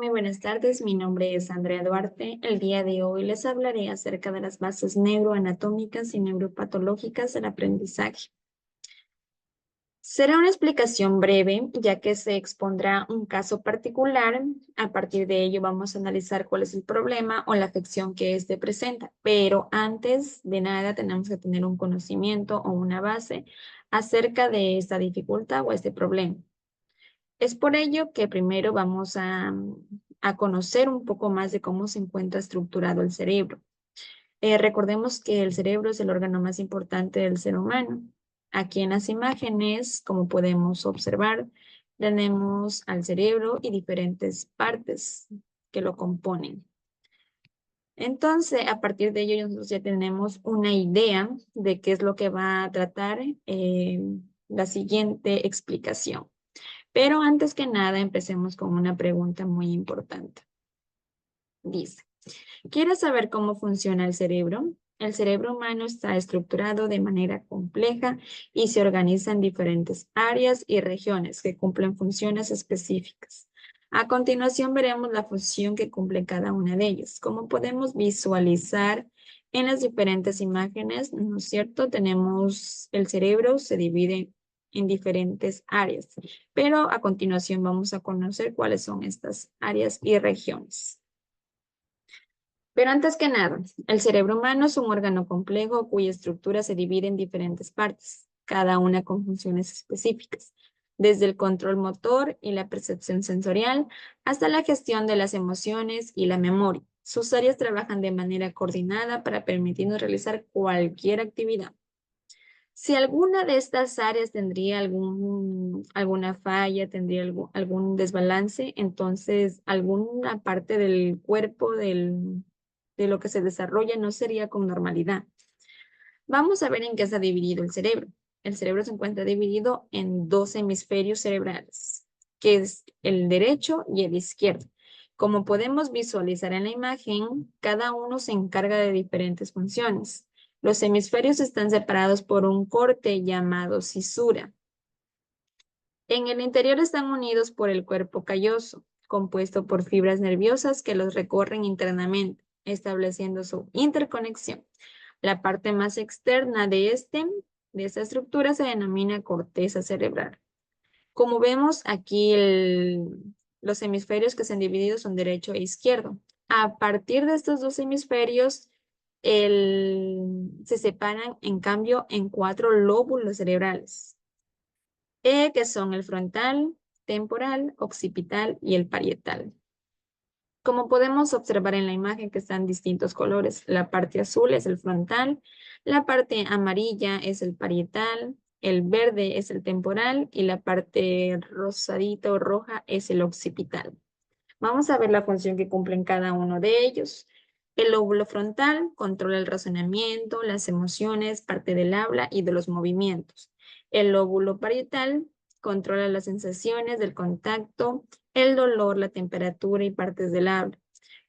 Muy buenas tardes, mi nombre es Andrea Duarte. El día de hoy les hablaré acerca de las bases neuroanatómicas y neuropatológicas del aprendizaje. Será una explicación breve, ya que se expondrá un caso particular. A partir de ello vamos a analizar cuál es el problema o la afección que éste presenta. Pero antes de nada tenemos que tener un conocimiento o una base acerca de esta dificultad o este problema. Es por ello que primero vamos a conocer un poco más de cómo se encuentra estructurado el cerebro. Recordemos que el cerebro es el órgano más importante del ser humano. Aquí en las imágenes, como podemos observar, tenemos al cerebro y diferentes partes que lo componen. Entonces, a partir de ello, nosotros ya tenemos una idea de qué es lo que va a tratar la siguiente explicación. Pero antes que nada, empecemos con una pregunta muy importante. Dice, ¿quieres saber cómo funciona el cerebro? El cerebro humano está estructurado de manera compleja y se organiza en diferentes áreas y regiones que cumplen funciones específicas. A continuación veremos la función que cumple cada una de ellas. Como podemos visualizar en las diferentes imágenes, ¿no es cierto? Tenemos el cerebro, se divide en diferentes áreas, pero a continuación vamos a conocer cuáles son estas áreas y regiones. Pero antes que nada, el cerebro humano es un órgano complejo cuya estructura se divide en diferentes partes, cada una con funciones específicas, desde el control motor y la percepción sensorial hasta la gestión de las emociones y la memoria. Sus áreas trabajan de manera coordinada para permitirnos realizar cualquier actividad. Si alguna de estas áreas tendría alguna falla, tendría algún desbalance, entonces alguna parte del cuerpo de lo que se desarrolla no sería con normalidad. Vamos a ver en qué está dividido el cerebro. El cerebro se encuentra dividido en dos hemisferios cerebrales, que es el derecho y el izquierdo. Como podemos visualizar en la imagen, cada uno se encarga de diferentes funciones. Los hemisferios están separados por un corte llamado cisura. En el interior están unidos por el cuerpo calloso, compuesto por fibras nerviosas que los recorren internamente, estableciendo su interconexión. La parte más externa de esta estructura se denomina corteza cerebral. Como vemos aquí, los hemisferios que se han dividido son derecho e izquierdo. A partir de estos dos hemisferios, se separan, en cambio, en 4 lóbulos cerebrales, que son el frontal, temporal, occipital y el parietal. Como podemos observar en la imagen que están distintos colores, la parte azul es el frontal, la parte amarilla es el parietal, el verde es el temporal y la parte rosadita o roja es el occipital. Vamos a ver la función que cumplen cada uno de ellos. El lóbulo frontal controla el razonamiento, las emociones, parte del habla y de los movimientos. El lóbulo parietal controla las sensaciones del contacto, el dolor, la temperatura y partes del habla.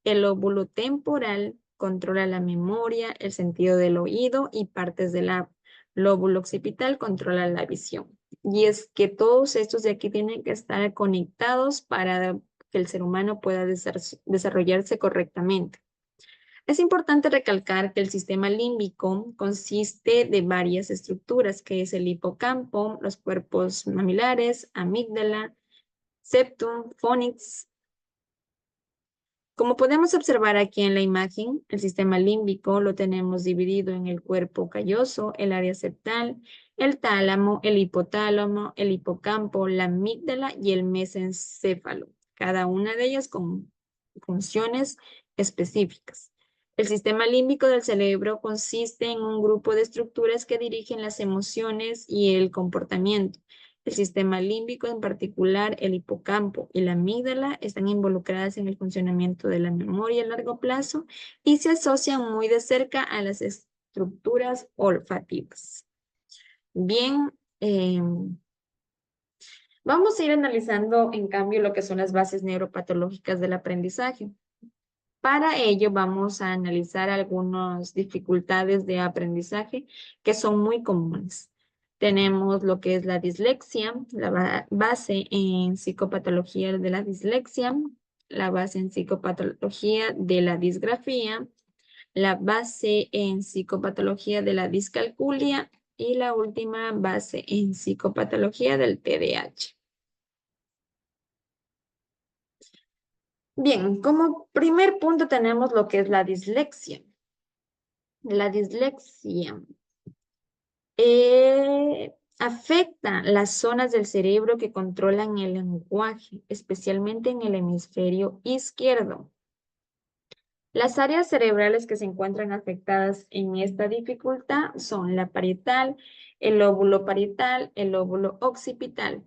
El lóbulo temporal controla la memoria, el sentido del oído y partes del habla. Lóbulo occipital controla la visión. Y es que todos estos de aquí tienen que estar conectados para que el ser humano pueda desarrollarse correctamente. Es importante recalcar que el sistema límbico consiste de varias estructuras, que es el hipocampo, los cuerpos mamilares, amígdala, septum, fornix. Como podemos observar aquí en la imagen, el sistema límbico lo tenemos dividido en el cuerpo calloso, el área septal, el tálamo, el hipotálamo, el hipocampo, la amígdala y el mesencéfalo, cada una de ellas con funciones específicas. El sistema límbico del cerebro consiste en un grupo de estructuras que dirigen las emociones y el comportamiento. El sistema límbico, en particular el hipocampo y la amígdala, están involucradas en el funcionamiento de la memoria a largo plazo y se asocian muy de cerca a las estructuras olfativas. Bien, vamos a ir analizando en cambio lo que son las bases neuropatológicas del aprendizaje. Para ello vamos a analizar algunas dificultades de aprendizaje que son muy comunes. Tenemos lo que es la dislexia, la base en psicopatología de la dislexia, la base en psicopatología de la disgrafía, la base en psicopatología de la discalculia y la última base en psicopatología del TDAH. Bien, como primer punto tenemos lo que es la dislexia. La dislexia afecta las zonas del cerebro que controlan el lenguaje, especialmente en el hemisferio izquierdo. Las áreas cerebrales que se encuentran afectadas en esta dificultad son la parietal, el lóbulo occipital.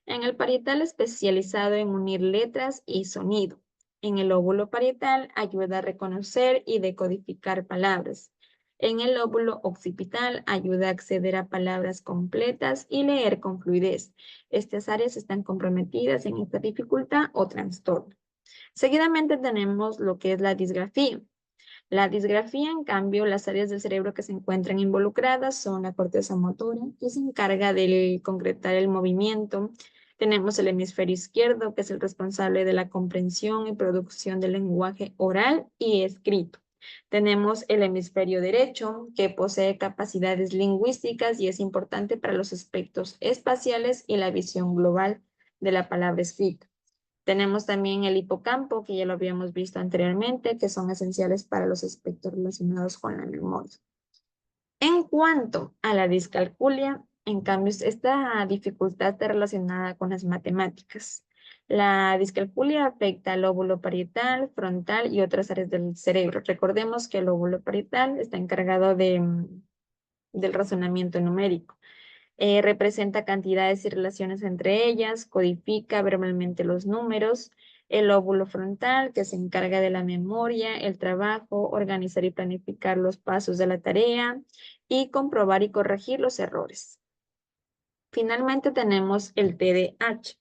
En el parietal especializado en unir letras y sonido. En el lóbulo parietal ayuda a reconocer y decodificar palabras. En el lóbulo occipital ayuda a acceder a palabras completas y leer con fluidez. Estas áreas están comprometidas en esta dificultad o trastorno. Seguidamente tenemos lo que es la disgrafía. La disgrafía, en cambio, las áreas del cerebro que se encuentran involucradas son la corteza motora, que se encarga de concretar el movimiento. Tenemos el hemisferio izquierdo, que es el responsable de la comprensión y producción del lenguaje oral y escrito. Tenemos el hemisferio derecho, que posee capacidades lingüísticas y es importante para los aspectos espaciales y la visión global de la palabra escrita. Tenemos también el hipocampo, que ya lo habíamos visto anteriormente, que son esenciales para los aspectos relacionados con la memoria. En cuanto a la discalculia, en cambio, esta dificultad está relacionada con las matemáticas. La discalculia afecta al lóbulo parietal, frontal y otras áreas del cerebro. Recordemos que el lóbulo parietal está encargado del razonamiento numérico. Representa cantidades y relaciones entre ellas, codifica verbalmente los números, el lóbulo frontal que se encarga de la memoria, el trabajo, organizar y planificar los pasos de la tarea y comprobar y corregir los errores. Finalmente tenemos el TDAH.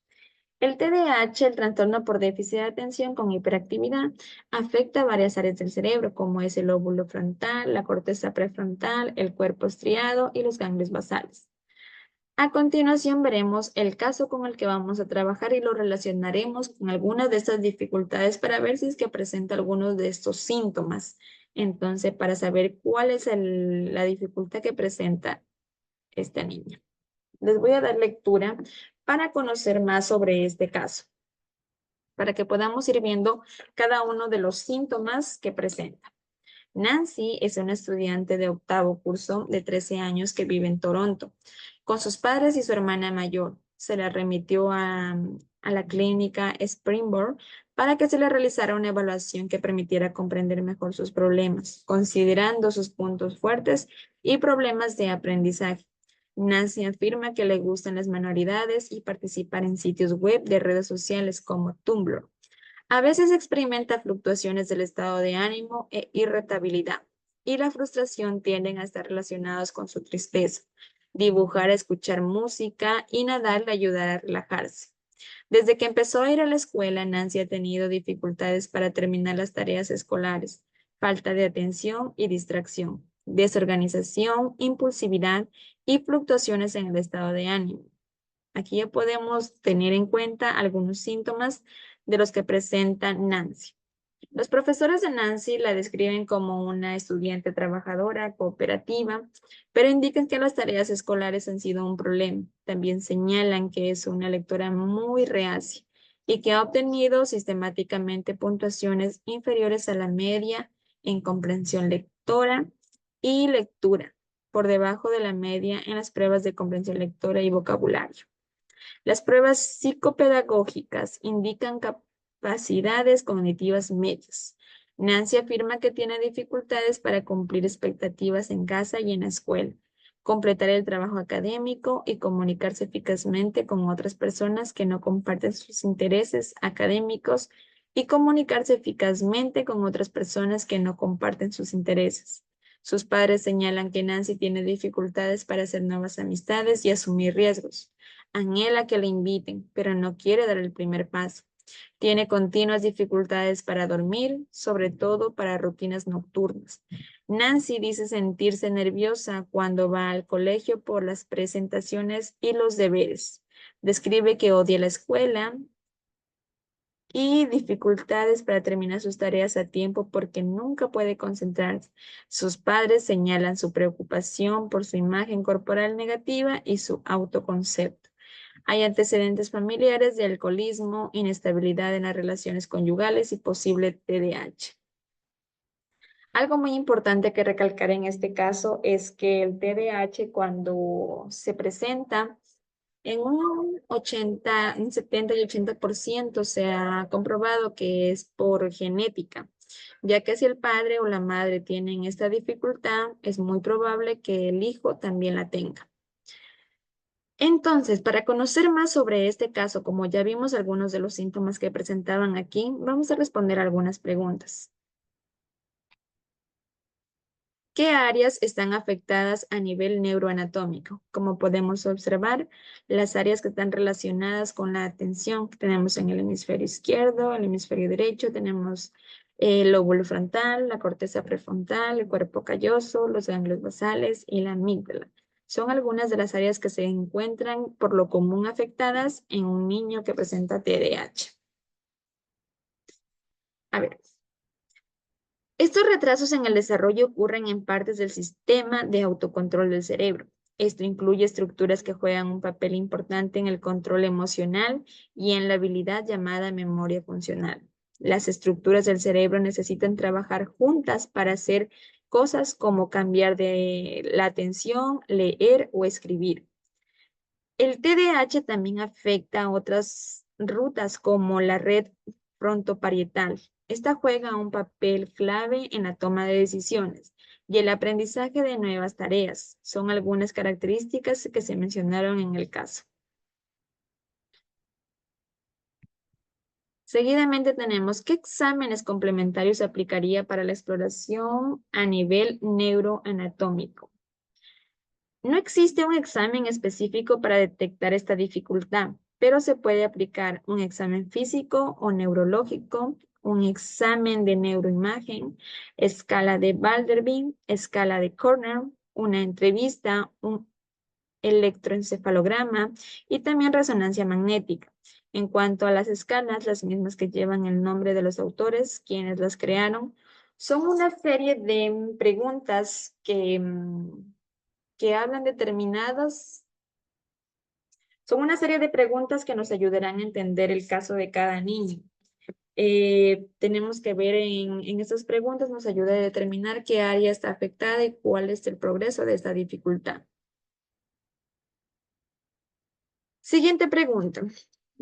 El TDAH, el trastorno por déficit de atención con hiperactividad, afecta varias áreas del cerebro, como es el lóbulo frontal, la corteza prefrontal, el cuerpo estriado y los ganglios basales. A continuación veremos el caso con el que vamos a trabajar y lo relacionaremos con algunas de estas dificultades para ver si es que presenta algunos de estos síntomas. Entonces, para saber cuál es la dificultad que presenta esta niña. Les voy a dar lectura para conocer más sobre este caso, para que podamos ir viendo cada uno de los síntomas que presenta. Nancy es una estudiante de octavo curso de 13 años que vive en Toronto con sus padres y su hermana mayor. Se la remitió a la clínica Springboard para que se le realizara una evaluación que permitiera comprender mejor sus problemas, considerando sus puntos fuertes y problemas de aprendizaje. Nancy afirma que le gustan las manualidades y participar en sitios web de redes sociales como Tumblr. A veces experimenta fluctuaciones del estado de ánimo e irritabilidad, y la frustración tienden a estar relacionados con su tristeza. Dibujar, escuchar música y nadar le ayudará a relajarse. Desde que empezó a ir a la escuela, Nancy ha tenido dificultades para terminar las tareas escolares, falta de atención y distracción, desorganización, impulsividad y fluctuaciones en el estado de ánimo. Aquí ya podemos tener en cuenta algunos síntomas de los que presenta Nancy. Los profesores de Nancy la describen como una estudiante trabajadora, cooperativa, pero indican que las tareas escolares han sido un problema. También señalan que es una lectora muy reacia y que ha obtenido sistemáticamente puntuaciones inferiores a la media en comprensión lectora y lectura, por debajo de la media en las pruebas de comprensión lectora y vocabulario. Las pruebas psicopedagógicas indican capacidades cognitivas medias. Nancy afirma que tiene dificultades para cumplir expectativas en casa y en la escuela, completar el trabajo académico y comunicarse eficazmente con otras personas que no comparten sus intereses académicos y comunicarse eficazmente con otras personas que no comparten sus intereses. Sus padres señalan que Nancy tiene dificultades para hacer nuevas amistades y asumir riesgos. Anhela que le inviten, pero no quiere dar el primer paso. Tiene continuas dificultades para dormir, sobre todo para rutinas nocturnas. Nancy dice sentirse nerviosa cuando va al colegio por las presentaciones y los deberes. Describe que odia la escuela y dificultades para terminar sus tareas a tiempo porque nunca puede concentrarse. Sus padres señalan su preocupación por su imagen corporal negativa y su autoconcepto. Hay antecedentes familiares de alcoholismo, inestabilidad en las relaciones conyugales y posible TDAH. Algo muy importante que recalcar en este caso es que el TDAH cuando se presenta en un 70 y 80% se ha comprobado que es por genética, ya que si el padre o la madre tienen esta dificultad, es muy probable que el hijo también la tenga. Entonces, para conocer más sobre este caso, como ya vimos algunos de los síntomas que presentaban aquí, vamos a responder algunas preguntas. ¿Qué áreas están afectadas a nivel neuroanatómico? Como podemos observar, las áreas que están relacionadas con la atención que tenemos en el hemisferio izquierdo, el hemisferio derecho, tenemos el lóbulo frontal, la corteza prefrontal, el cuerpo calloso, los ganglios basales y la amígdala. Son algunas de las áreas que se encuentran por lo común afectadas en un niño que presenta TDAH. A ver, estos retrasos en el desarrollo ocurren en partes del sistema de autocontrol del cerebro. Esto incluye estructuras que juegan un papel importante en el control emocional y en la habilidad llamada memoria funcional. Las estructuras del cerebro necesitan trabajar juntas para hacer cosas como cambiar de la atención, leer o escribir. El TDAH también afecta a otras rutas como la red frontoparietal. Esta juega un papel clave en la toma de decisiones y el aprendizaje de nuevas tareas. Son algunas características que se mencionaron en el caso. Seguidamente tenemos qué exámenes complementarios se aplicaría para la exploración a nivel neuroanatómico. No existe un examen específico para detectar esta dificultad, pero se puede aplicar un examen físico o neurológico, un examen de neuroimagen, escala de Valderby, escala de Cornell, una entrevista, un electroencefalograma y también resonancia magnética. En cuanto a las escalas, las mismas que llevan el nombre de los autores, quienes las crearon, son una serie de preguntas que hablan determinadas, son una serie de preguntas que nos ayudarán a entender el caso de cada niño. Tenemos que ver en estas preguntas, nos ayuda a determinar qué área está afectada y cuál es el progreso de esta dificultad. Siguiente pregunta.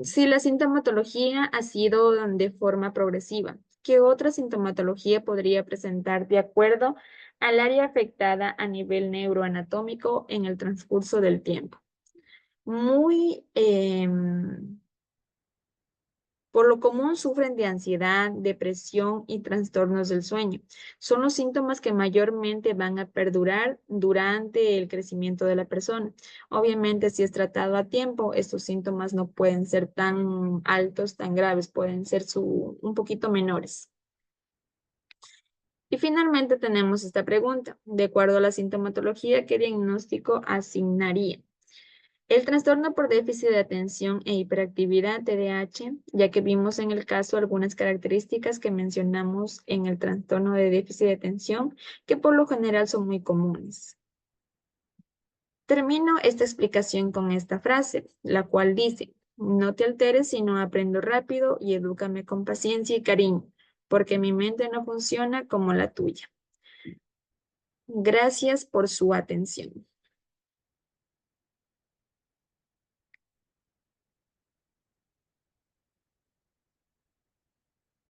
Si la sintomatología ha sido de forma progresiva, ¿qué otra sintomatología podría presentar de acuerdo al área afectada a nivel neuroanatómico en el transcurso del tiempo? Por lo común sufren de ansiedad, depresión y trastornos del sueño. Son los síntomas que mayormente van a perdurar durante el crecimiento de la persona. Obviamente, si es tratado a tiempo, estos síntomas no pueden ser tan altos, tan graves, pueden ser un poquito menores. Y finalmente tenemos esta pregunta. De acuerdo a la sintomatología, ¿qué diagnóstico asignaría? El trastorno por déficit de atención e hiperactividad, TDAH, ya que vimos en el caso algunas características que mencionamos en el trastorno de déficit de atención, que por lo general son muy comunes. Termino esta explicación con esta frase, la cual dice, no te alteres sino aprendo rápido y edúcame con paciencia y cariño, porque mi mente no funciona como la tuya. Gracias por su atención.